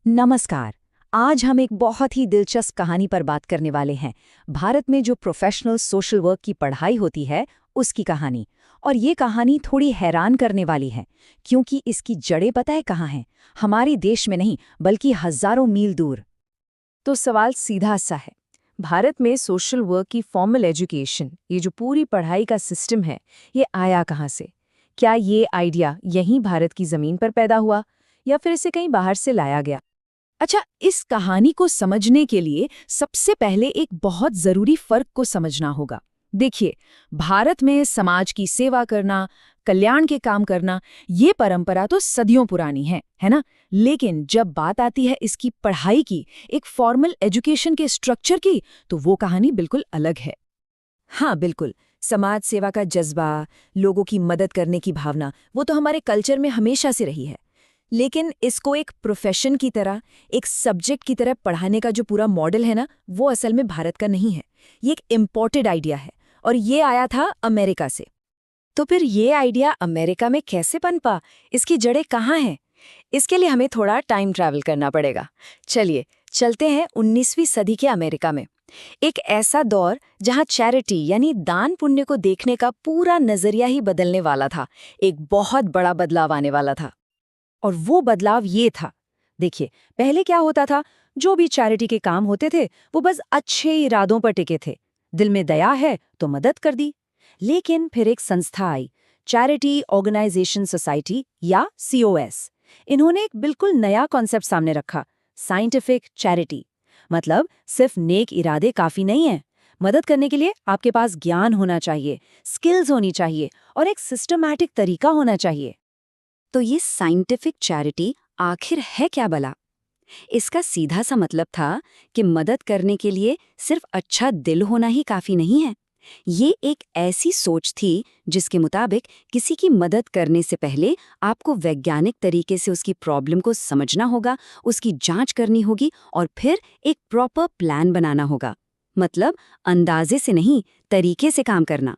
नमस्कार। आज हम एक बहुत ही दिलचस्प कहानी पर बात करने वाले हैं। भारत में जो प्रोफेशनल सोशल वर्क की पढ़ाई होती है, उसकी कहानी। और ये कहानी थोड़ी हैरान करने वाली है, क्योंकि इसकी जड़ें पता है कहाँ हैं? हमारे देश में नहीं, बल्कि हजारों मील दूर। तो सवाल सीधा सा है। भारत में सोशल वर्क की फॉर्मल एजुकेशन, ये जो पूरी पढ़ाई का सिस्टम है, ये आया कहाँ से? क्या ये आइडिया यहीं भारत की जमीन पर पैदा हुआ या फिर इसे कहीं बाहर से लाया गया? अच्छा, इस कहानी को समझने के लिए सबसे पहले एक बहुत जरूरी फर्क को समझना होगा। देखिए, भारत में समाज की सेवा करना, कल्याण के काम करना, ये परंपरा तो सदियों पुरानी है ना? लेकिन जब बात आती है इसकी पढ़ाई की, एक फॉर्मल एजुकेशन के स्ट्रक्चर की, तो वो कहानी बिल्कुल अलग है। हाँ, बिल्कुल। समाज सेवा का जज्बा, लोगों की मदद करने की भावना, वो तो हमारे कल्चर में हमेशा से रही है। लेकिन इसको एक प्रोफेशन की तरह, एक सब्जेक्ट की तरह पढ़ाने का जो पूरा मॉडल है ना, वो असल में भारत का नहीं है। ये एक इम्पोर्टेड आइडिया है और ये आया था अमेरिका से। तो फिर ये आइडिया अमेरिका में कैसे पनपा? इसकी जड़ें कहाँ हैं? इसके लिए हमें थोड़ा टाइम ट्रैवल करना पड़ेगा। चलिए, चलते हैं 19वीं सदी के अमेरिका में। एक ऐसा दौर जहां चैरिटी यानी दान पुण्य को देखने का पूरा नजरिया ही बदलने वाला था। एक बहुत बड़ा बदलाव आने वाला था। और वो बदलाव ये था। देखिए, पहले क्या होता था, जो भी चैरिटी के काम होते थे वो बस अच्छे इरादों पर टिके थे। दिल में दया है तो मदद कर दी। लेकिन फिर एक संस्था आई, चैरिटी ऑर्गेनाइजेशन सोसाइटी या COS। इन्होंने एक बिल्कुल नया कॉन्सेप्ट सामने रखा, साइंटिफिक चैरिटी। मतलब सिर्फ नेक इरादे काफी नहीं है। मदद करने के लिए आपके पास ज्ञान होना चाहिए, स्किल्स होनी चाहिए और एक सिस्टमैटिक तरीका होना चाहिए। तो ये साइंटिफिक चैरिटी आखिर है क्या भला? इसका सीधा सा मतलब था कि मदद करने के लिए सिर्फ अच्छा दिल होना ही काफी नहीं है। ये एक ऐसी सोच थी जिसके मुताबिक किसी की मदद करने से पहले आपको वैज्ञानिक तरीके से उसकी प्रॉब्लम को समझना होगा, उसकी जांच करनी होगी और फिर एक प्रॉपर प्लान बनाना होगा। मतलब अंदाजे से नहीं, तरीके से काम करना।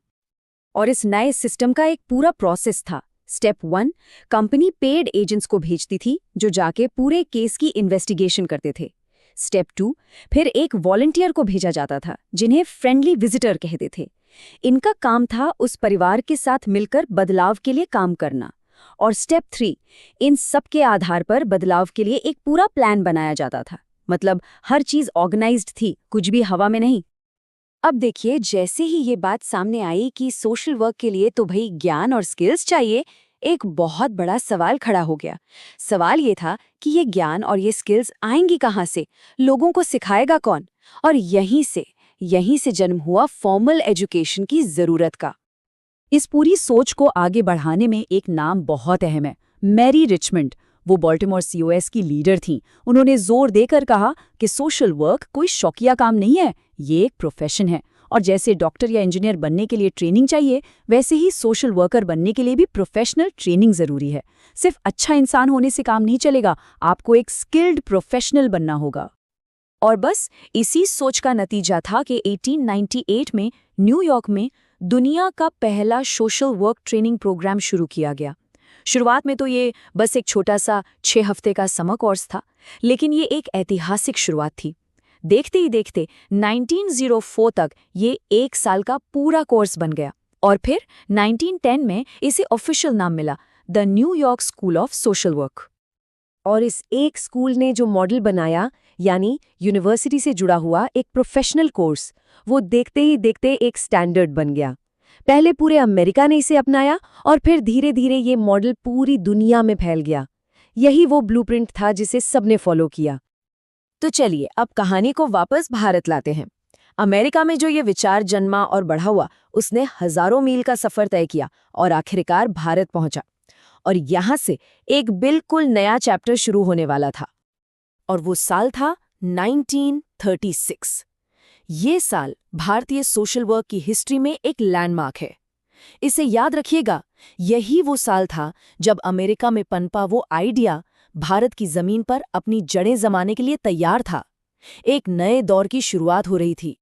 और इस नए सिस्टम का एक पूरा प्रोसेस था। स्टेप 1, कंपनी पेड एजेंट्स को भेजती थी जो जाके पूरे केस की इन्वेस्टिगेशन करते थे। स्टेप 2, फिर एक वॉलंटियर को भेजा जाता था जिन्हें फ्रेंडली विजिटर कहते थे। इनका काम था उस परिवार के साथ मिलकर बदलाव के लिए काम करना। और स्टेप 3, इन सब के आधार पर बदलाव के लिए एक पूरा प्लान बनाया जाता था। मतलब हर चीज ऑर्गेनाइज्ड थी, कुछ भी हवा में नहीं। अब देखिए, जैसे ही ये बात सामने आई कि सोशल वर्क के लिए तो भाई ज्ञान और स्किल्स चाहिए, एक बहुत बड़ा सवाल खड़ा हो गया। सवाल ये था कि ये ज्ञान और ये स्किल्स आएंगी कहाँ से? लोगों को सिखाएगा कौन? और यहीं से जन्म हुआ फॉर्मल एजुकेशन की जरूरत का। इस पूरी सोच को आगे बढ़ाने में एक नाम बहुत अहम है, मैरी रिचमंड। वो बॉल्टिमोर COS की लीडर थीं। उन्होंने जोर देकर कहा कि सोशल वर्क कोई शौकिया काम नहीं है, ये एक प्रोफेशन है। और जैसे डॉक्टर या इंजीनियर बनने के लिए ट्रेनिंग चाहिए, वैसे ही सोशल वर्कर बनने के लिए भी प्रोफेशनल ट्रेनिंग जरूरी है। सिर्फ अच्छा इंसान होने से काम नहीं चलेगा, आपको एक स्किल्ड प्रोफेशनल बनना होगा। और बस इसी सोच का नतीजा था कि 1898 में न्यूयॉर्क में दुनिया का पहला सोशल वर्क ट्रेनिंग प्रोग्राम शुरू किया गया। शुरुआत में तो ये बस एक छोटा सा 6 हफ्ते का समर कोर्स था, लेकिन ये एक ऐतिहासिक शुरुआत थी। देखते ही देखते 1904 तक ये 1 साल का पूरा कोर्स बन गया और फिर 1910 में इसे ऑफिशियल नाम मिला, the New York school of social work. और इस एक स्कूल ने जो मॉडल बनाया, यानी यूनिवर्सिटी से जुड़ा हुआ एक प्रोफेशनल कोर्स, वो देखते ही देखते एक स्टैंडर्ड बन गया। पहले पूरे अमेरिका ने इसे अपनाया और फिर धीरे धीरे ये मॉडल पूरी दुनिया में फैल गया। यही वो ब्लूप्रिंट था जिसे सबने फॉलो किया। तो चलिए, अब कहानी को वापस भारत लाते हैं। अमेरिका में जो ये विचार जन्मा और बढ़ा हुआ, उसने हजारों मील का सफर तय किया और आखिरकार भारत पहुंचा। और यहां से एक बिल्कुल नया चैप्टर शुरू होने वाला था। और वो साल था 1936। ये साल भारतीय सोशल वर्क की हिस्ट्री में एक लैंडमार्क है। इसे याद रखिएगा, यही वो साल था जब अमेरिका में पनपा वो आइडिया भारत की जमीन पर अपनी जड़ें जमाने के लिए तैयार था। एक नए दौर की शुरुआत हो रही थी।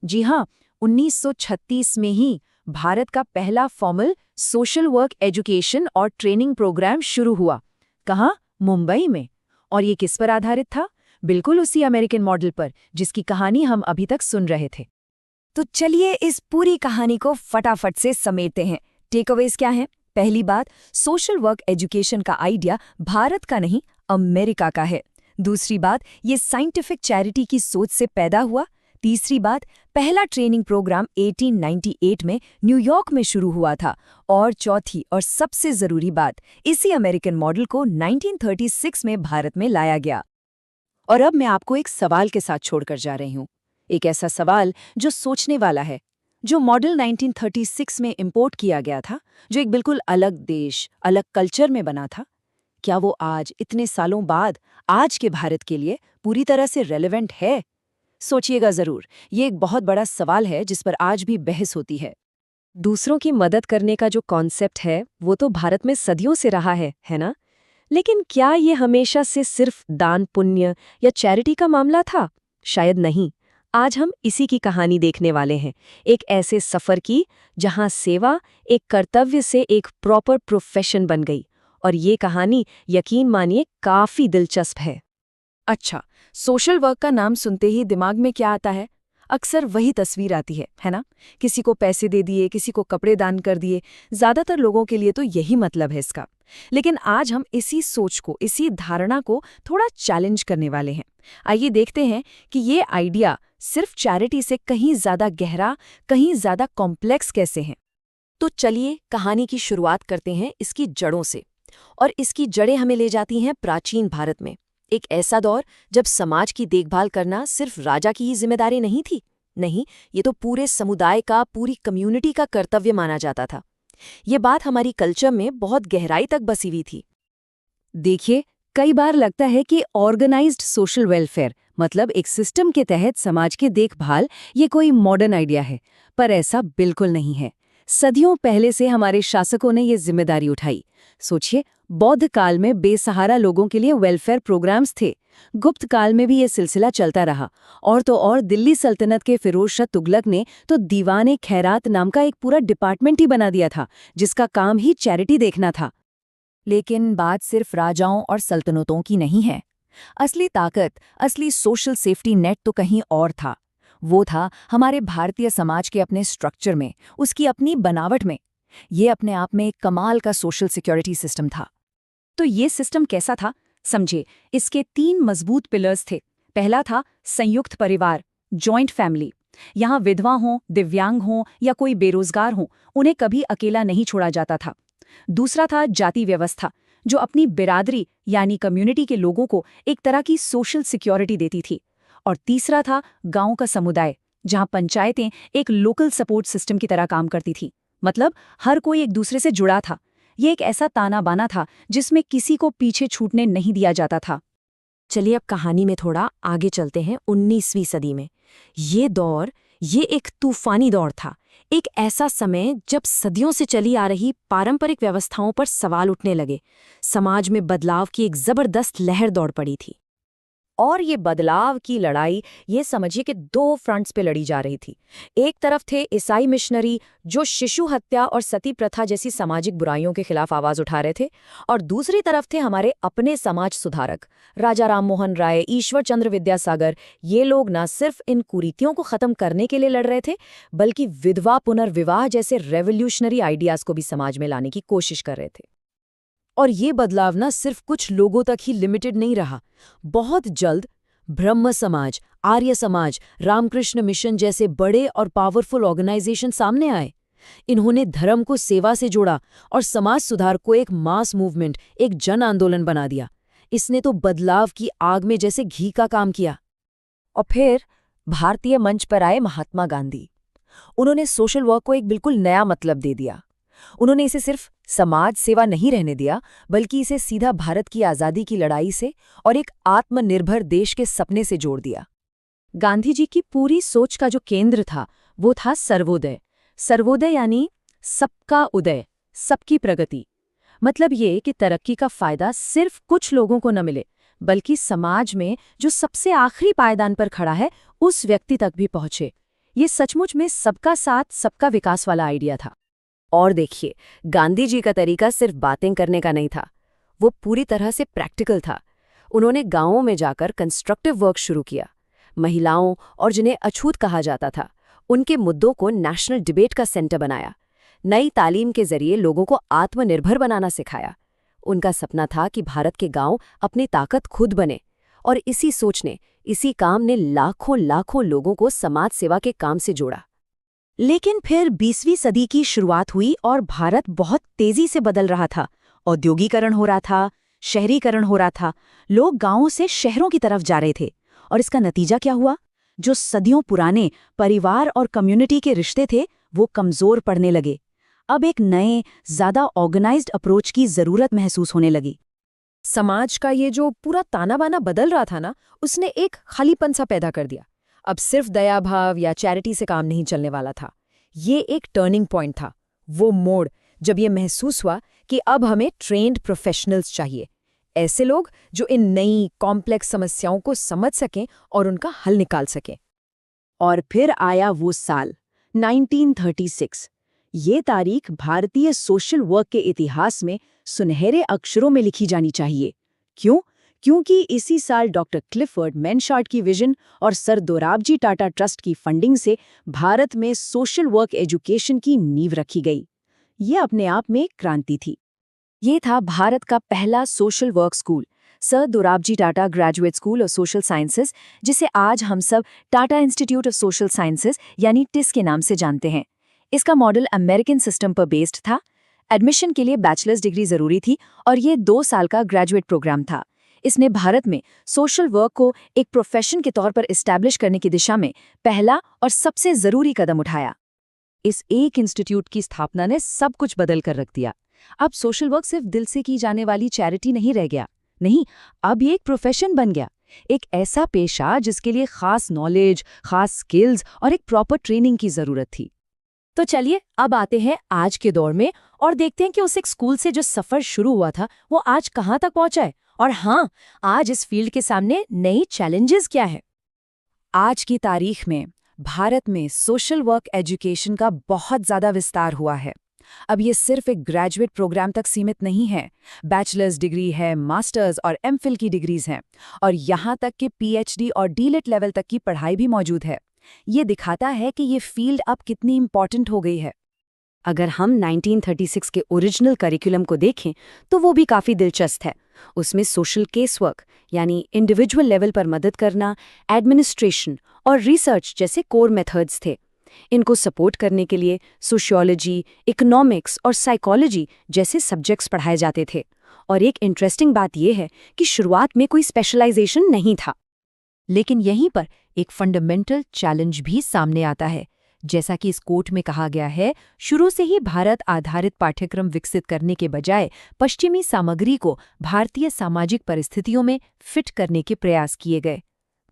जी हाँ, 1936 में ही भारत का पहला फॉर्मल सोशल वर्क एजुकेशन और ट्रेनिंग प्रोग्राम शुरू हुआ। कहाँ? मुंबई में। और ये किस पर आधारित था? बिल्कुल उसी अमेरिकन मॉडल पर, जिसकी कहानी हम अभी तक सुन रहे थे। तो चलिए इस पूरी कहानी को फटाफट से समेटते हैं। टेकअवेज क्या हैं? पहली बात, सोशल वर्क एजुकेशन का आइडिया भारत का नहीं, अमेरिका का है। दूसरी बात, ये साइंटिफिक चैरिटी की सोच से पैदा हुआ। तीसरी बात, पहला ट्रेनिंग प्रोग्राम 1898 में न्यूयॉर्क में शुरू हुआ था। और चौथी और सबसे जरूरी बात, इसी अमेरिकन मॉडल को 1936 में भारत में लाया गया। और अब मैं आपको एक सवाल के साथ छोड़कर जा रही हूँ। एक ऐसा सवाल जो सोचने वाला है। जो मॉडल 1936 में इंपोर्ट किया गया था, जो एक बिल्कुल अलग देश, अलग कल्चर में बना था, क्या वो आज इतने सालों बाद आज के भारत के लिए पूरी तरह से रेलेवेंट है? सोचिएगा जरूर। ये एक बहुत बड़ा सवाल है जिस पर आज भी बहस होती है। दूसरों की मदद करने का जो कॉन्सेप्ट है वो तो भारत में सदियों से रहा है ना? लेकिन क्या ये हमेशा से सिर्फ दान पुण्य या चैरिटी का मामला था? शायद नहीं। आज हम इसी की कहानी देखने वाले हैं, एक ऐसे सफर की जहां सेवा एक कर्तव्य से एक प्रॉपर प्रोफेशन बन गई। और ये कहानी यकीन मानिए काफी दिलचस्प है। अच्छा, सोशल वर्क का नाम सुनते ही दिमाग में क्या आता है? अक्सर वही तस्वीर आती है ना? किसी को पैसे दे दिए, किसी को कपड़े दान कर दिए। ज्यादातर लोगों के लिए तो यही मतलब है इसका। लेकिन आज हम इसी सोच को, इसी धारणा को थोड़ा चैलेंज करने वाले हैं। आइए देखते हैं कि ये आइडिया सिर्फ चैरिटी से कहीं ज्यादा गहरा, कहीं ज्यादा कॉम्प्लेक्स कैसे है। तो चलिए कहानी की शुरुआत करते हैं इसकी जड़ों से। और इसकी जड़ें हमें ले जाती हैं प्राचीन भारत में। एक ऐसा दौर जब समाज की देखभाल करना सिर्फ राजा की ही जिम्मेदारी नहीं थी। नहीं, ये तो पूरे समुदाय का, पूरी कम्युनिटी का कर्तव्य माना जाता था। ये बात हमारी कल्चर में बहुत गहराई तक बसी हुई थी। देखिए, कई बार लगता है कि ऑर्गेनाइज्ड सोशल वेलफेयर, मतलब एक सिस्टम के तहत समाज की देखभाल, ये कोई मॉडर्न आइडिया है, पर ऐसा बिल्कुल नहीं है। सदियों पहले से हमारे शासकों ने ये जिम्मेदारी उठाई। सोचिए, बौद्ध काल में बेसहारा लोगों के लिए वेलफेयर प्रोग्राम्स थे। गुप्त काल में भी ये सिलसिला चलता रहा। और तो और दिल्ली सल्तनत के फिरोज शाह तुगलक ने तो दीवाने खैरात नाम का एक पूरा डिपार्टमेंट ही बना दिया था, जिसका काम ही चैरिटी देखना था। लेकिन बात सिर्फ राजाओं और सल्तनतों की नहीं है। असली ताकत, असली सोशल सेफ्टी नेट तो कहीं और था। वो था हमारे भारतीय समाज के अपने स्ट्रक्चर में, उसकी अपनी बनावट में। ये अपने आप में एक कमाल का सोशल सिक्योरिटी सिस्टम था। तो ये सिस्टम कैसा था? समझे, इसके 3 मजबूत पिलर्स थे। पहला था संयुक्त परिवार, जॉइंट फैमिली। यहाँ विधवा हों, दिव्यांग हों या कोई बेरोजगार हों, उन्हें कभी अकेला नहीं छोड़ा जाता था। दूसरा था जाति व्यवस्था, जो अपनी बिरादरी यानी कम्युनिटी के लोगों को एक तरह की सोशल सिक्योरिटी देती थी। और तीसरा था गांव का समुदाय, जहां पंचायतें एक लोकल सपोर्ट सिस्टम की तरह काम करती थी। मतलब हर कोई एक दूसरे से जुड़ा था। ये एक ऐसा ताना बाना था जिसमें किसी को पीछे छूटने नहीं दिया जाता था। चलिए अब कहानी में थोड़ा आगे चलते हैं 19वीं सदी में। ये दौर, ये एक तूफानी दौर था। एक ऐसा समय जब सदियों से चली आ रही पारंपरिक व्यवस्थाओं पर सवाल उठने लगे। समाज में बदलाव की एक जबरदस्त लहर दौड़ पड़ी थी। और ये बदलाव की लड़ाई, ये समझिए कि 2 फ्रंट्स पे लड़ी जा रही थी। एक तरफ थे ईसाई मिशनरी, जो शिशु हत्या और सती प्रथा जैसी सामाजिक बुराइयों के खिलाफ आवाज उठा रहे थे। और दूसरी तरफ थे हमारे अपने समाज सुधारक, राजा राममोहन राय, ईश्वर चंद्र विद्यासागर। ये लोग न सिर्फ इन कुरीतियों को खत्म करने के लिए लड़ रहे थे, बल्कि विधवा पुनर्विवाह जैसे रेवोल्यूशनरी आइडियाज को भी समाज में लाने की कोशिश कर रहे थे। और ये बदलाव न सिर्फ कुछ लोगों तक ही लिमिटेड नहीं रहा। बहुत जल्द ब्रह्म समाज, आर्य समाज, रामकृष्ण मिशन जैसे बड़े और पावरफुल ऑर्गेनाइजेशन सामने आए। इन्होंने धर्म को सेवा से जोड़ा और समाज सुधार को एक मास मूवमेंट, एक जन आंदोलन बना दिया। इसने तो बदलाव की आग में जैसे घी का काम किया। और फिर भारतीय मंच पर आए महात्मा गांधी। उन्होंने सोशल वर्क को एक बिल्कुल नया मतलब दे दिया। उन्होंने इसे सिर्फ समाज सेवा नहीं रहने दिया, बल्कि इसे सीधा भारत की आज़ादी की लड़ाई से और एक आत्मनिर्भर देश के सपने से जोड़ दिया। गांधी जी की पूरी सोच का जो केंद्र था, वो था सर्वोदय। सर्वोदय यानी सबका उदय, सबकी प्रगति। मतलब ये कि तरक्की का फायदा सिर्फ कुछ लोगों को न मिले, बल्कि समाज में जो सबसे आखिरी पायदान पर खड़ा है, उस व्यक्ति तक भी पहुंचे। ये सचमुच में सबका साथ, सबका विकास वाला आइडिया था। और देखिए, गांधी जी का तरीका सिर्फ बातें करने का नहीं था, वो पूरी तरह से प्रैक्टिकल था। उन्होंने गांवों में जाकर कंस्ट्रक्टिव वर्क शुरू किया। महिलाओं और जिन्हें अछूत कहा जाता था, उनके मुद्दों को नेशनल डिबेट का सेंटर बनाया। नई तालीम के जरिए लोगों को आत्मनिर्भर बनाना सिखाया। उनका सपना था कि भारत के गांव अपनी ताकत खुद बने, और इसी सोच ने, इसी काम ने लाखों लाखों लोगों को समाज सेवा के काम से जोड़ा। लेकिन फिर 20वीं सदी की शुरुआत हुई और भारत बहुत तेजी से बदल रहा था। औद्योगिकरण हो रहा था, शहरीकरण हो रहा था, लोग गांवों से शहरों की तरफ जा रहे थे। और इसका नतीजा क्या हुआ? जो सदियों पुराने परिवार और कम्युनिटी के रिश्ते थे, वो कमजोर पड़ने लगे। अब एक नए, ज्यादा ऑर्गेनाइज्ड अप्रोच की जरूरत महसूस होने लगी। समाज का ये जो पूरा ताना बाना बदल रहा था ना, उसने एक खालीपन सा पैदा कर दिया। अब सिर्फ दया भाव या चैरिटी से काम नहीं चलने वाला था। ये एक टर्निंग पॉइंट था, वो मोड़ जब ये महसूस हुआ कि अब हमें ट्रेन्ड प्रोफेशनल्स चाहिए, ऐसे लोग जो इन नई कॉम्प्लेक्स समस्याओं को समझ सकें और उनका हल निकाल सकें। और फिर आया वो साल 1936। ये तारीख भारतीय सोशल वर्क के इतिहास में सुनहरे अक्षरों में लिखी जानी चाहिए। क्यों? क्योंकि इसी साल डॉक्टर क्लिफर्ड मैनशार्ट की विजन और सर दोराबजी टाटा ट्रस्ट की फंडिंग से भारत में सोशल वर्क एजुकेशन की नींव रखी गई। ये अपने आप में एक क्रांति थी। ये था भारत का पहला social work school, sir Dorabji Tata graduate school of social sciences, जिसे आज हम सब Tata institute of social sciences यानी टिस के नाम से जानते हैं। इसका मॉडल अमेरिकन सिस्टम पर बेस्ड था। एडमिशन के लिए बैचलर्स डिग्री जरूरी थी और ये 2 साल का ग्रेजुएट प्रोग्राम था। इसने भारत में सोशल वर्क को एक प्रोफेशन के तौर पर एस्टैब्लिश करने की दिशा में पहला और सबसे जरूरी कदम उठाया। इस एक इंस्टीट्यूट की स्थापना ने सब कुछ बदल कर रख दिया। अब सोशल वर्क सिर्फ दिल से की जाने वाली चैरिटी नहीं रह गया। नहीं, अब ये एक प्रोफेशन बन गया, एक ऐसा पेशा जिसके लिए खास नॉलेज, खास स्किल्स और एक प्रॉपर ट्रेनिंग की जरूरत थी। तो चलिए अब आते हैं आज के दौर में और देखते हैं कि उस एक स्कूल से जो सफर शुरू हुआ था वो आज कहाँ तक पहुंचा है। और हाँ, आज इस फील्ड के सामने नई चैलेंजेस क्या है। आज की तारीख में भारत में सोशल वर्क एजुकेशन का बहुत ज्यादा विस्तार हुआ है। अब ये सिर्फ एक ग्रेजुएट प्रोग्राम तक सीमित नहीं है। बैचलर्स डिग्री है, मास्टर्स और एमफिल की डिग्रीज हैं, और यहाँ तक कि पीएचडी और डीलिट लेवल तक की पढ़ाई भी मौजूद है। ये दिखाता है कि ये फील्ड अब कितनी इम्पॉर्टेंट हो गई है। अगर हम 1936 के ओरिजिनल करिकुलम को देखें तो वो भी काफ़ी दिलचस्प है। उसमें सोशल केस वर्क यानी इंडिविजुअल लेवल पर मदद करना, एडमिनिस्ट्रेशन और रिसर्च जैसे कोर मेथड्स थे। इनको सपोर्ट करने के लिए सोशियोलॉजी, इकोनॉमिक्स और साइकोलॉजी जैसे सब्जेक्ट्स पढ़ाए जाते थे। और एक इंटरेस्टिंग बात यह है कि शुरुआत में कोई स्पेशलाइजेशन नहीं था। लेकिन यहीं पर एक फंडामेंटल चैलेंज भी सामने आता है। जैसा कि इस कोट में कहा गया है, शुरू से ही भारत आधारित पाठ्यक्रम विकसित करने के बजाय पश्चिमी सामग्री को भारतीय सामाजिक परिस्थितियों में फिट करने के प्रयास किए गए।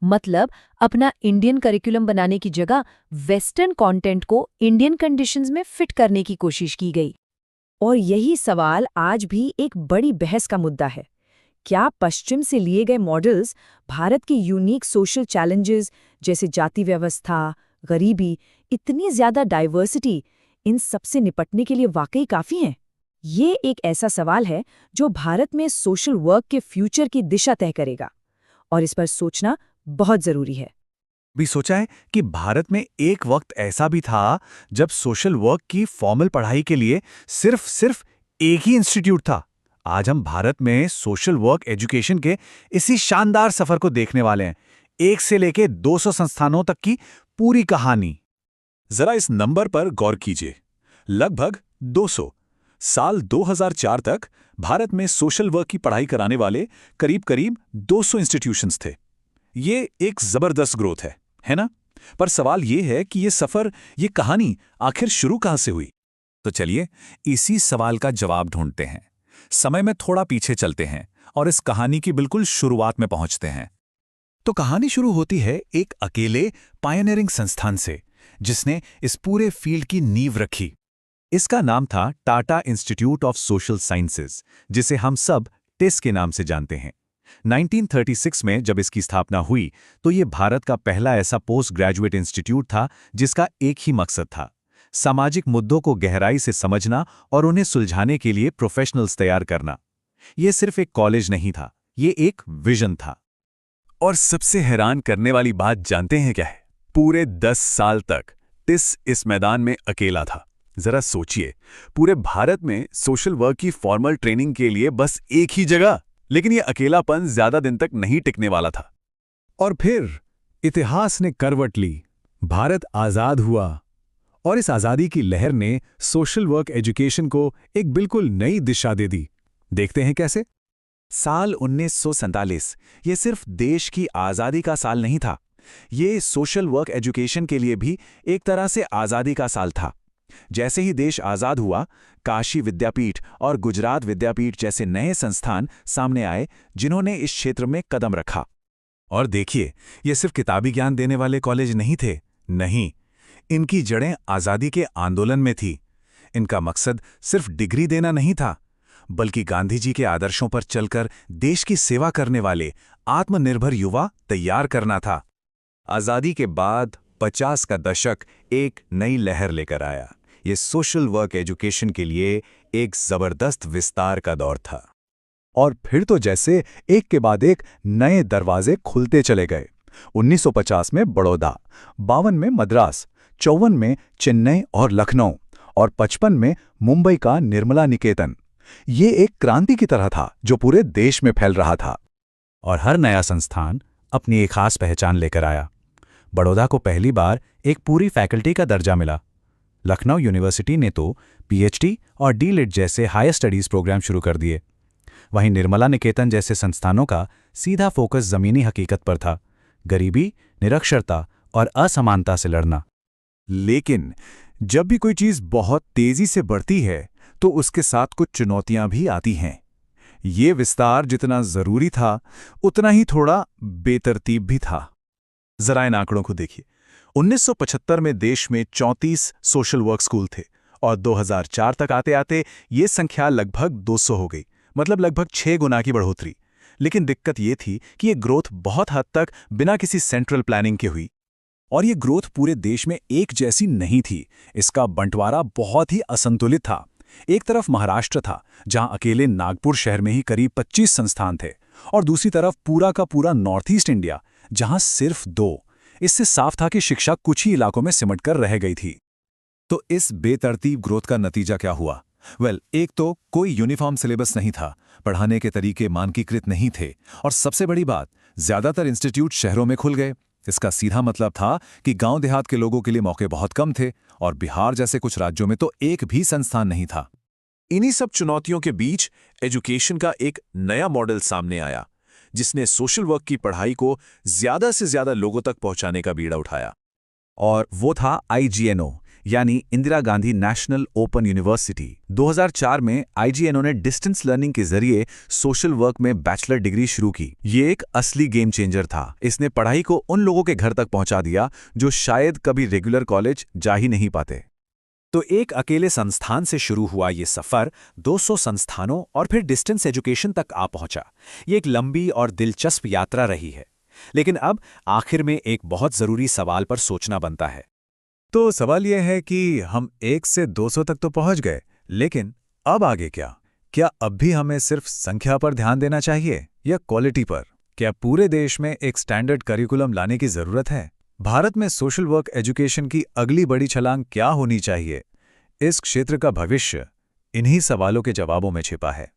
मतलब अपना इंडियन करिकुलम बनाने की जगह वेस्टर्न कंटेंट को इंडियन कंडीशंस में फिट करने की कोशिश की गई। और यही सवाल आज भी एक बड़ी बहस का मुद्दा है। क्या पश्चिम से लिए गए मॉडल्स भारत के यूनिक सोशल चैलेंजेस जैसे जाति व्यवस्था, गरीबी, इतनी ज्यादा डाइवर्सिटी, इन सब से निपटने के लिए वाकई काफी हैं? ये एक ऐसा सवाल है जो भारत में सोशल वर्क के फ्यूचर की दिशा तय करेगा, और इस पर सोचना बहुत जरूरी है। भी सोचा है कि भारत में एक वक्त ऐसा भी था जब सोशल वर्क की फॉर्मल पढ़ाई के लिए सिर्फ एक ही इंस्टीट्यूट था। आज हम भारत में सोशल वर्क एजुकेशन के इसी शानदार सफर को देखने वाले हैं। 1 से लेके 200 संस्थानों तक की पूरी कहानी। जरा इस नंबर पर गौर कीजिए, लगभग 200। साल 2004 तक भारत में सोशल वर्क की पढ़ाई कराने वाले करीब 200 इंस्टीट्यूशंस थे। ये एक जबरदस्त ग्रोथ है ना? पर सवाल ये है कि ये सफर, ये कहानी आखिर शुरू कहां से हुई? तो चलिए इसी सवाल का जवाब ढूंढते हैं। समय में थोड़ा पीछे चलते हैं और इस कहानी की बिल्कुल शुरुआत में पहुंचते हैं। तो कहानी शुरू होती है एक अकेले पायनियरिंग संस्थान से, जिसने इस पूरे फील्ड की नींव रखी। इसका नाम था Tata institute of social sciences, जिसे हम सब टिस के नाम से जानते हैं। 1936 में जब इसकी स्थापना हुई तो ये भारत का पहला ऐसा पोस्ट ग्रेजुएट इंस्टीट्यूट था जिसका एक ही मकसद था, सामाजिक मुद्दों को गहराई से समझना और उन्हें सुलझाने के लिए प्रोफेशनल्स तैयार करना। ये सिर्फ एक कॉलेज नहीं था, ये एक विजन था। और सबसे हैरान करने वाली बात जानते हैं क्या है? पूरे 10 साल तक टिस इस मैदान में अकेला था। जरा सोचिए, पूरे भारत में सोशल वर्क की फॉर्मल ट्रेनिंग के लिए बस एक ही जगह। लेकिन यह अकेलापन ज्यादा दिन तक नहीं टिकने वाला था। और फिर इतिहास ने करवट ली। भारत आजाद हुआ और इस आजादी की लहर ने सोशल वर्क एजुकेशन को एक बिल्कुल नई दिशा दे दी। देखते हैं कैसे। साल 1947 ये सिर्फ देश की आजादी का साल नहीं था, ये सोशल वर्क एजुकेशन के लिए भी एक तरह से आजादी का साल था। जैसे ही देश आजाद हुआ, काशी विद्यापीठ और गुजरात विद्यापीठ जैसे नए संस्थान सामने आए जिन्होंने इस क्षेत्र में कदम रखा। और देखिए, ये सिर्फ किताबी ज्ञान देने वाले कॉलेज नहीं थे। नहीं, इनकी जड़ें आजादी के आंदोलन में थी। इनका मकसद सिर्फ डिग्री देना नहीं था, बल्कि गांधी जी के आदर्शों पर चलकर देश की सेवा करने वाले आत्मनिर्भर युवा तैयार करना था। आजादी के बाद 50 का दशक एक नई लहर लेकर आया। ये सोशल वर्क एजुकेशन के लिए एक जबरदस्त विस्तार का दौर था। और फिर तो जैसे एक के बाद एक नए दरवाजे खुलते चले गए। 1950 में बड़ौदा, 52 में मद्रास, 54 में चेन्नई और लखनऊ और 55 में मुंबई का निर्मला निकेतन। ये एक क्रांति की तरह था जो पूरे देश में फैल रहा था। और हर नया संस्थान अपनी एक खास पहचान लेकर आया। बड़ौदा को पहली बार एक पूरी फैकल्टी का दर्जा मिला। लखनऊ यूनिवर्सिटी ने तो पीएचडी और डीलिट जैसे हायर स्टडीज प्रोग्राम शुरू कर दिए। वहीं निर्मला निकेतन जैसे संस्थानों का सीधा फोकस जमीनी हकीकत पर था, गरीबी, निरक्षरता और असमानता से लड़ना। लेकिन जब भी कोई चीज बहुत तेजी से बढ़ती है तो उसके साथ कुछ चुनौतियां भी आती हैं। ये विस्तार जितना जरूरी था, उतना ही थोड़ा बेतरतीब भी था। जरा इन आंकड़ों को देखिए। 1975 में देश में 34 सोशल वर्क स्कूल थे और 2004 तक आते आते ये संख्या लगभग 200 हो गई, मतलब लगभग 6 गुना की बढ़ोतरी। लेकिन दिक्कत ये थी कि ये ग्रोथ बहुत हद तक बिना किसी सेंट्रल प्लानिंग के हुई। और ये ग्रोथ पूरे देश में एक जैसी नहीं थी। इसका बंटवारा बहुत ही असंतुलित था। एक तरफ महाराष्ट्र था, जहां अकेले नागपुर शहर में ही करीब 25 संस्थान थे, और दूसरी तरफ पूरा का पूरा नॉर्थ ईस्ट इंडिया, जहां सिर्फ 2। इससे साफ था कि शिक्षा कुछ ही इलाकों में सिमटकर रह गई थी। तो इस बेतरतीब ग्रोथ का नतीजा क्या हुआ? एक तो कोई यूनिफॉर्म सिलेबस नहीं था, पढ़ाने के तरीके मानकीकृत नहीं थे, और सबसे बड़ी बात, ज्यादातर इंस्टीट्यूट शहरों में खुल गए। इसका सीधा मतलब था कि गांव देहात के लोगों के लिए मौके बहुत कम थे, और बिहार जैसे कुछ राज्यों में तो एक भी संस्थान नहीं था। इन्हीं सब चुनौतियों के बीच एजुकेशन का एक नया मॉडल सामने आया, जिसने सोशल वर्क की पढ़ाई को ज्यादा से ज्यादा लोगों तक पहुंचाने का बीड़ा उठाया। और वो था IGNO, यानी Indira Gandhi national open university. 2004 में IGNO ने डिस्टेंस लर्निंग के जरिए सोशल वर्क में बैचलर डिग्री शुरू की। ये एक असली गेम चेंजर था। इसने पढ़ाई को उन लोगों के घर तक पहुंचा दिया जो शायद कभी रेगुलर कॉलेज जा ही नहीं पाते। तो एक अकेले संस्थान से शुरू हुआ ये सफर 200 संस्थानों और फिर डिस्टेंस एजुकेशन तक आ पहुंचा। ये एक लंबी और दिलचस्प यात्रा रही है। लेकिन अब आखिर में एक बहुत जरूरी सवाल पर सोचना बनता है। तो सवाल यह है कि हम 1 से 200 तक तो पहुंच गए, लेकिन अब आगे क्या? क्या अब भी हमें सिर्फ संख्या पर ध्यान देना चाहिए या क्वालिटी पर? क्या पूरे देश में एक स्टैंडर्ड करिकुलम लाने की जरूरत है? भारत में सोशल वर्क एजुकेशन की अगली बड़ी छलांग क्या होनी चाहिए? इस क्षेत्र का भविष्य इन्हीं सवालों के जवाबों में छिपा है।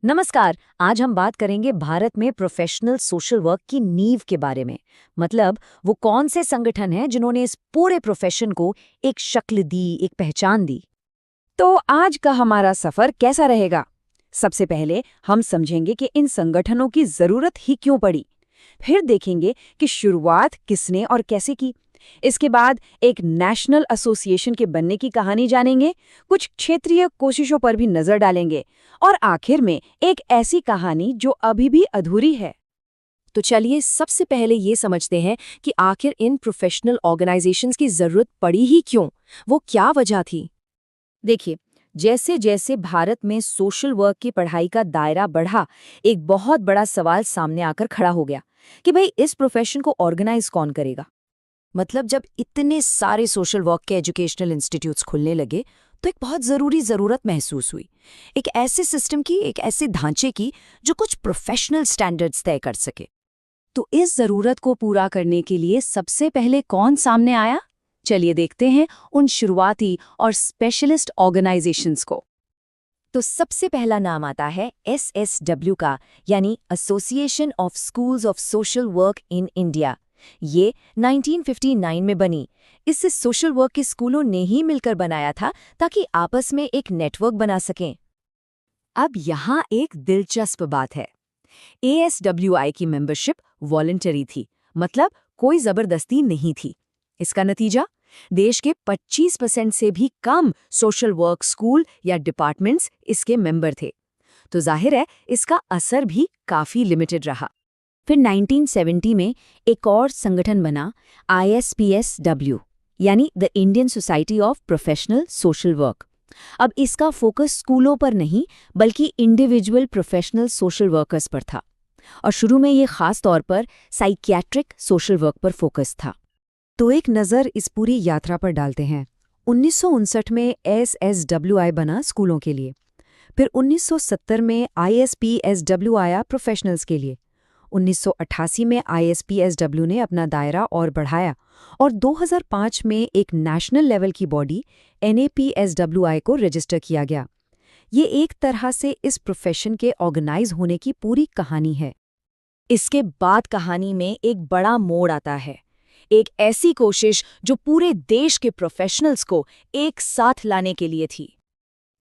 नमस्कार, आज हम बात करेंगे भारत में प्रोफेशनल सोशल वर्क की नींव के बारे में। मतलब वो कौन से संगठन हैं जिन्होंने इस पूरे प्रोफेशन को एक शक्ल दी, एक पहचान दी। तो आज का हमारा सफर कैसा रहेगा? सबसे पहले हम समझेंगे कि इन संगठनों की जरूरत ही क्यों पड़ी। फिर देखेंगे कि शुरुआत किसने और कैसे की। इसके बाद एक नेशनल एसोसिएशन के बनने की कहानी जानेंगे, कुछ क्षेत्रीय कोशिशों पर भी नजर डालेंगे, और आखिर में एक ऐसी कहानी जो अभी भी अधूरी है। तो चलिए सबसे पहले ये समझते हैं कि आखिर इन प्रोफेशनल ऑर्गेनाइजेशंस की जरूरत पड़ी ही क्यों, वो क्या वजह थी। देखिए, जैसे जैसे भारत में सोशल वर्क की पढ़ाई का दायरा बढ़ा, एक बहुत बड़ा सवाल सामने आकर खड़ा हो गया कि भाई इस प्रोफेशन को ऑर्गेनाइज कौन करेगा। मतलब जब इतने सारे सोशल वर्क के एजुकेशनल इंस्टीट्यूट्स खुलने लगे तो एक बहुत ज़रूरत महसूस हुई, एक ऐसे सिस्टम की, एक ऐसे ढांचे की जो कुछ प्रोफेशनल स्टैंडर्ड्स तय कर सके। तो इस ज़रूरत को पूरा करने के लिए सबसे पहले कौन सामने आया? चलिए देखते हैं उन शुरुआती और स्पेशलिस्ट ऑर्गेनाइजेशंस को। तो सबसे पहला नाम आता है SSW का, यानी association of schools of social work in India. ये 1959 में बनी। इसे सोशल वर्क के स्कूलों ने ही मिलकर बनाया था ताकि आपस में एक नेटवर्क बना सकें। अब यहाँ एक दिलचस्प बात है। ASWI की मेंबरशिप वॉलंटरी थी, मतलब कोई जबरदस्ती नहीं थी। इसका नतीजा, देश के 25% से भी कम सोशल वर्क स्कूल या डिपार्टमेंट्स इसके मेंबर थे। तो जाहिर है इसका असर भी काफी लिमिटेड रहा। फिर 1970 में एक और संगठन बना, ISPSW, यानी the Indian society of Professional social work. अब इसका फोकस स्कूलों पर नहीं बल्कि इंडिविजुअल प्रोफेशनल सोशल वर्कर्स पर था, और शुरू में ये खास तौर पर साइकियाट्रिक सोशल वर्क पर फोकस था। तो एक नज़र इस पूरी यात्रा पर डालते हैं। 1959 में SSWI बना स्कूलों के लिए, फिर 1970 में ISPSW आया प्रोफेशनल्स के लिए, 1988 में ISPSW ने अपना दायरा और बढ़ाया, और 2005 में एक नेशनल लेवल की बॉडी NAPSWI को रजिस्टर किया गया। ये एक तरह से इस प्रोफेशन के ऑर्गेनाइज होने की पूरी कहानी है। इसके बाद कहानी में एक बड़ा मोड़ आता है, एक ऐसी कोशिश जो पूरे देश के प्रोफेशनल्स को एक साथ लाने के लिए थी।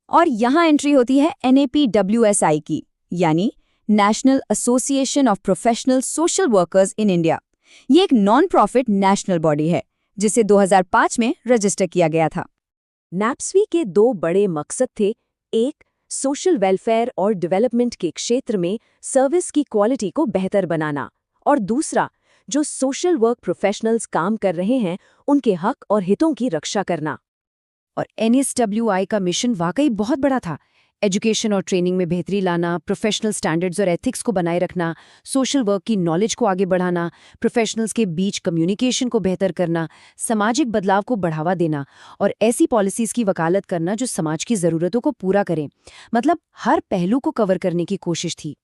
और यहाँ एंट्री होती है NAPWSI की, यानी national association of Professional Social workers in India. ये एक नॉन प्रॉफिट नेशनल बॉडी है जिसे 2005 में रजिस्टर किया गया था। NAPSWI के दो बड़े मकसद थे। एक, सोशल वेलफेयर और डेवलपमेंट के क्षेत्र में सर्विस की क्वालिटी को बेहतर बनाना, और दूसरा, जो सोशल वर्क प्रोफेशनल्स काम कर रहे हैं उनके हक और हितों की रक्षा करना। और NAPWSI का मिशन वाकई बहुत बड़ा था। एजुकेशन और ट्रेनिंग में बेहतरी लाना, प्रोफेशनल स्टैंडर्ड्स और एथिक्स को बनाए रखना, सोशल वर्क की नॉलेज को आगे बढ़ाना, प्रोफेशनल्स के बीच कम्युनिकेशन को बेहतर करना, सामाजिक बदलाव को बढ़ावा देना और ऐसी पॉलिसीज़ की वकालत करना जो समाज की ज़रूरतों को पूरा करें। मतलब हर पहलू को कवर करने की कोशिश थी।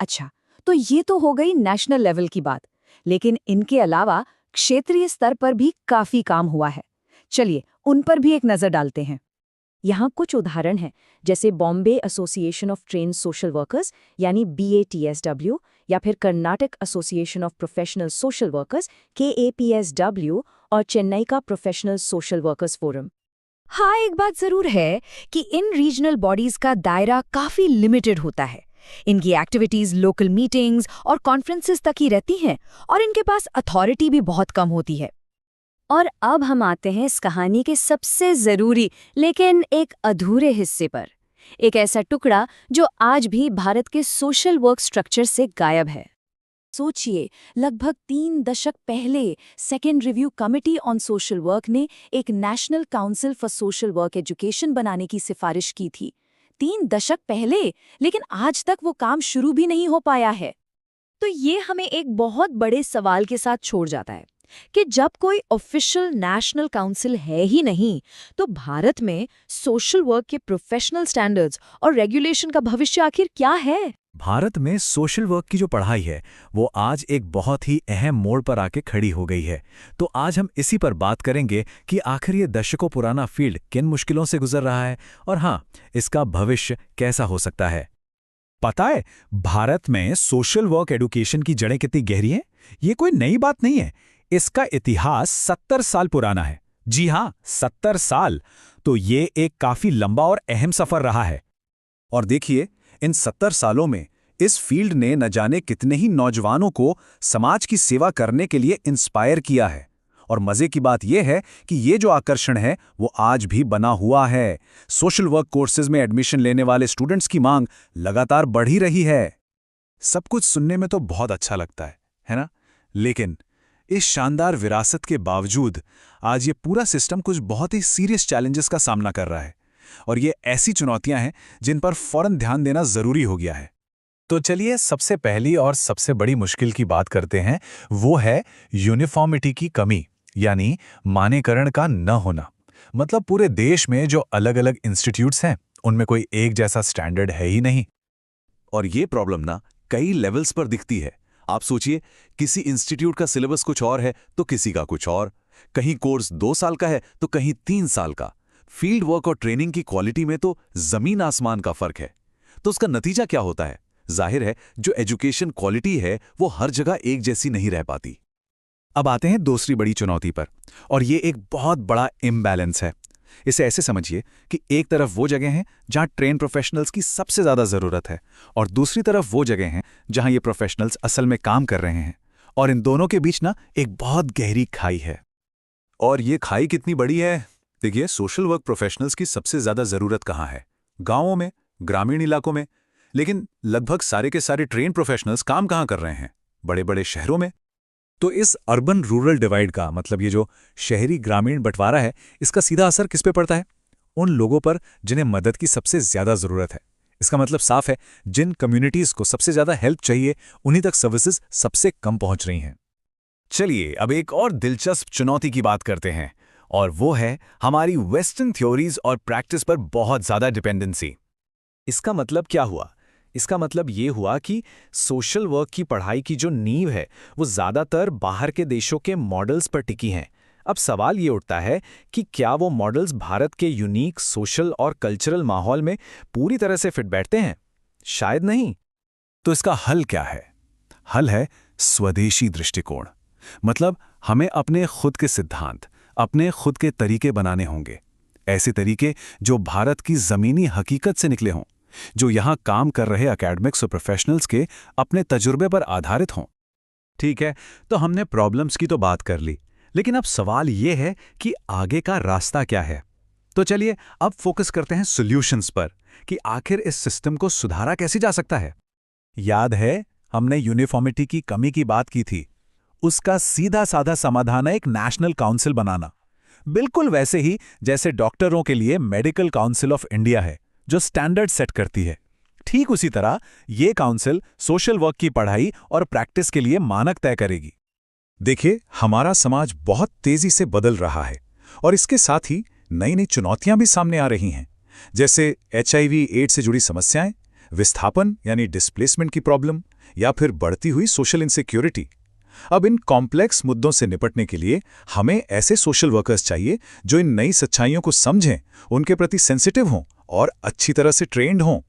अच्छा, तो ये तो हो गई नेशनल लेवल की बात, लेकिन इनके अलावा क्षेत्रीय स्तर पर भी काफ़ी काम हुआ है। चलिए उन पर भी एक नज़र डालते हैं। यहाँ कुछ उदाहरण हैं, जैसे Bombay Association of Trained Social Workers यानी BATSW, या फिर Karnataka Association of Professional Social Workers KAPSW, और चेन्नई का प्रोफेशनल सोशल वर्कर्स फोरम। हाँ, एक बात ज़रूर है कि इन रीजनल बॉडीज़ का दायरा काफ़ी लिमिटेड होता है। इनकी एक्टिविटीज़ लोकल मीटिंग्स और कॉन्फ्रेंसेस तक ही रहती हैं, और इनके पास अथॉरिटी भी बहुत कम होती है। और अब हम आते हैं इस कहानी के सबसे ज़रूरी लेकिन एक अधूरे हिस्से पर, एक ऐसा टुकड़ा जो आज भी भारत के सोशल वर्क स्ट्रक्चर से गायब है। सोचिए, लगभग 3 दशक पहले second review committee on social work ने एक national council for social work education बनाने की सिफारिश की थी। 3 दशक पहले, लेकिन आज तक वो काम शुरू भी नहीं हो पाया है। तो ये हमें एक बहुत बड़े सवाल के साथ छोड़ जाता है कि जब कोई ऑफिशियल नेशनल काउंसिल है ही नहीं, तो भारत में सोशल वर्क के प्रोफेशनल स्टैंडर्ड्स और रेगुलेशन का भविष्य आखिर क्या है? भारत में सोशल वर्क की जो पढ़ाई है वो आज एक बहुत ही अहम मोड़ पर आके खड़ी हो गई है। तो आज हम इसी पर बात करेंगे कि आखिर ये दशकों पुराना फील्ड किन मुश्किलों से गुजर रहा है, और हाँ, इसका भविष्य कैसा हो सकता है। पता है, भारत में सोशल वर्क एडुकेशन की जड़ें कितनी गहरी हैं? ये कोई नई बात नहीं है। इसका इतिहास 70 साल पुराना है। जी हाँ, 70 साल। तो ये एक काफी लंबा और अहम सफर रहा है। और देखिए, इन 70 सालों में इस फील्ड ने न जाने कितने ही नौजवानों को समाज की सेवा करने के लिए इंस्पायर किया है। और मजे की बात यह है कि ये जो आकर्षण है वो आज भी बना हुआ है। सोशल वर्क कोर्सेज में एडमिशन लेने वाले स्टूडेंट्स की मांग लगातार बढ़ ही रही है। सब कुछ सुनने में तो बहुत अच्छा लगता है ना? लेकिन इस शानदार विरासत के बावजूद आज ये पूरा सिस्टम कुछ बहुत ही सीरियस चैलेंजेस का सामना कर रहा है, और ये ऐसी चुनौतियां हैं जिन पर फौरन ध्यान देना जरूरी हो गया है। तो चलिए सबसे पहली और सबसे बड़ी मुश्किल की बात करते हैं। वो है यूनिफॉर्मिटी की कमी, यानी मानकीकरण का न होना। मतलब पूरे देश में जो अलग अलग इंस्टीट्यूट्स हैं उनमें कोई एक जैसा स्टैंडर्ड है ही नहीं। और ये प्रॉब्लम ना कई लेवल्स पर दिखती है। आप सोचिए, किसी इंस्टीट्यूट का सिलेबस कुछ और है तो किसी का कुछ और। कहीं कोर्स 2 साल का है तो कहीं 3 साल का। फील्ड वर्क और ट्रेनिंग की क्वालिटी में तो जमीन आसमान का फर्क है। तो उसका नतीजा क्या होता है? जाहिर है, जो एजुकेशन क्वालिटी है वो हर जगह एक जैसी नहीं रह पाती। अब आते हैं दूसरी बड़ी चुनौती पर, और ये एक बहुत बड़ा इम्बैलेंस है। इसे ऐसे समझिए कि एक तरफ वो जगह हैं जहां ट्रेन प्रोफेशनल्स की सबसे ज़्यादा ज़रूरत है, और दूसरी तरफ वो जगह हैं जहां ये प्रोफेशनल्स असल में काम कर रहे हैं। और इन दोनों के बीच ना एक बहुत गहरी खाई है। और ये खाई कितनी बड़ी है? देखिए, सोशल वर्क प्रोफेशनल्स की सबसे ज़्यादा ज़रूरत कहाँ है? गांवों में, ग्रामीण इलाकों में। लेकिन लगभग सारे के सारे ट्रेन प्रोफेशनल्स काम कहाँ कर रहे हैं? बड़े बड़े शहरों में। तो इस अर्बन रूरल डिवाइड का मतलब ये जो शहरी ग्रामीण बंटवारा है, इसका सीधा असर किस पे पड़ता है? उन लोगों पर जिन्हें मदद की सबसे ज़्यादा ज़रूरत है। इसका मतलब साफ है, जिन कम्युनिटीज़ को सबसे ज़्यादा हेल्प चाहिए उन्हीं तक सर्विसेज सबसे कम पहुंच रही हैं। चलिए अब एक और दिलचस्प चुनौती की बात करते हैं, और वो है हमारी वेस्टर्न थ्योरीज और प्रैक्टिस पर बहुत ज़्यादा डिपेंडेंसी। इसका मतलब क्या हुआ? इसका मतलब ये हुआ कि सोशल वर्क की पढ़ाई की जो नींव है वो ज़्यादातर बाहर के देशों के मॉडल्स पर टिकी हैं। अब सवाल ये उठता है कि क्या वो मॉडल्स भारत के यूनिक सोशल और कल्चरल माहौल में पूरी तरह से फिट बैठते हैं? शायद नहीं। तो इसका हल क्या है? हल है स्वदेशी दृष्टिकोण। मतलब हमें अपने खुद के सिद्धांत, अपने खुद के तरीके बनाने होंगे। ऐसे तरीके जो भारत की ज़मीनी हकीकत से निकले हों, जो यहां काम कर रहे एकेडमिक्स और प्रोफेशनल्स के अपने तजुर्बे पर आधारित हों। ठीक है, तो हमने प्रॉब्लम्स की तो बात कर ली, लेकिन अब सवाल यह है कि आगे का रास्ता क्या है। तो चलिए अब फोकस करते हैं सॉल्यूशंस पर, कि आखिर इस सिस्टम को सुधारा कैसे जा सकता है। याद है, हमने यूनिफॉर्मिटी की कमी की बात की थी। उसका सीधा साधा समाधान है एक नेशनल काउंसिल बनाना। बिल्कुल वैसे ही जैसे डॉक्टरों के लिए मेडिकल काउंसिल ऑफ इंडिया है, जो स्टैंडर्ड सेट करती है। ठीक उसी तरह ये काउंसिल सोशल वर्क की पढ़ाई और प्रैक्टिस के लिए मानक तय करेगी। देखिए, हमारा समाज बहुत तेजी से बदल रहा है और इसके साथ ही नई नई चुनौतियां भी सामने आ रही हैं, जैसे HIV एड्स से जुड़ी समस्याएं, विस्थापन यानी डिस्प्लेसमेंट की प्रॉब्लम, या फिर बढ़ती हुई सोशल इनसिक्योरिटी। अब इन कॉम्प्लेक्स मुद्दों से निपटने के लिए हमें ऐसे सोशल वर्कर्स चाहिए जो इन नई सच्चाइयों को समझें, उनके प्रति सेंसिटिव हों और अच्छी तरह से ट्रेंड हों।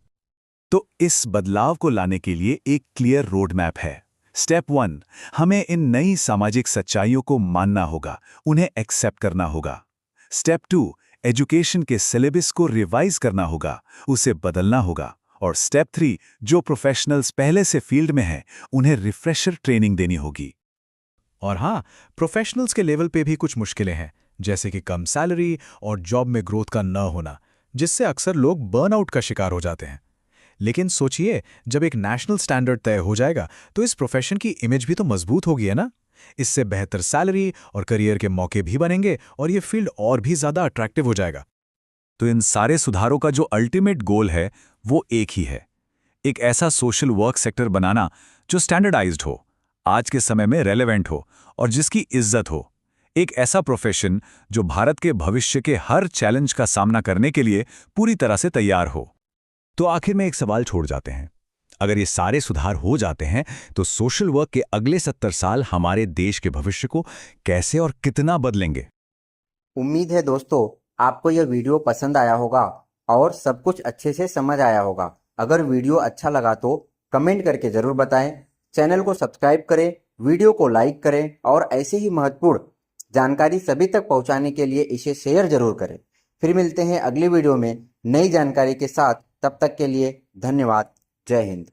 तो इस बदलाव को लाने के लिए एक क्लियर रोड मैप है। स्टेप 1, हमें इन नई सामाजिक सच्चाइयों को मानना होगा, उन्हें एक्सेप्ट करना होगा। स्टेप 2, एजुकेशन के सिलेबस को रिवाइज करना होगा, उसे बदलना होगा। और स्टेप 3, जो प्रोफेशनल्स पहले से फील्ड में हैं, उन्हें रिफ्रेशर ट्रेनिंग देनी होगी। और हाँ, प्रोफेशनल्स के लेवल पे भी कुछ मुश्किलें हैं, जैसे कि कम सैलरी और जॉब में ग्रोथ का न होना, जिससे अक्सर लोग बर्नआउट का शिकार हो जाते हैं। लेकिन सोचिए, जब एक नेशनल स्टैंडर्ड तय हो जाएगा तो इस प्रोफेशन की इमेज भी तो मजबूत होगी, है ना? इससे बेहतर सैलरी और करियर के मौके भी बनेंगे और ये फील्ड और भी ज़्यादा अट्रैक्टिव हो जाएगा। तो इन सारे सुधारों का जो अल्टीमेट गोल है वो एक ही है, एक ऐसा सोशल वर्क सेक्टर बनाना जो स्टैंडर्डाइज्ड हो, आज के समय में रेलेवेंट हो और जिसकी इज्जत हो। एक ऐसा प्रोफेशन जो भारत के भविष्य के हर चैलेंज का सामना करने के लिए पूरी तरह से तैयार हो। तो आखिर में एक सवाल छोड़ जाते हैं, अगर ये सारे सुधार हो जाते हैं तो सोशल वर्क के अगले 70 साल हमारे देश के भविष्य को कैसे और कितना बदलेंगे? उम्मीद है दोस्तों आपको यह वीडियो पसंद आया होगा और सब कुछ अच्छे से समझ आया होगा। अगर वीडियो अच्छा लगा तो कमेंट करके ज़रूर बताएं, चैनल को सब्सक्राइब करें, वीडियो को लाइक करें और ऐसे ही महत्वपूर्ण जानकारी सभी तक पहुंचाने के लिए इसे शेयर जरूर करें। फिर मिलते हैं अगली वीडियो में नई जानकारी के साथ। तब तक के लिए धन्यवाद। जय हिंद।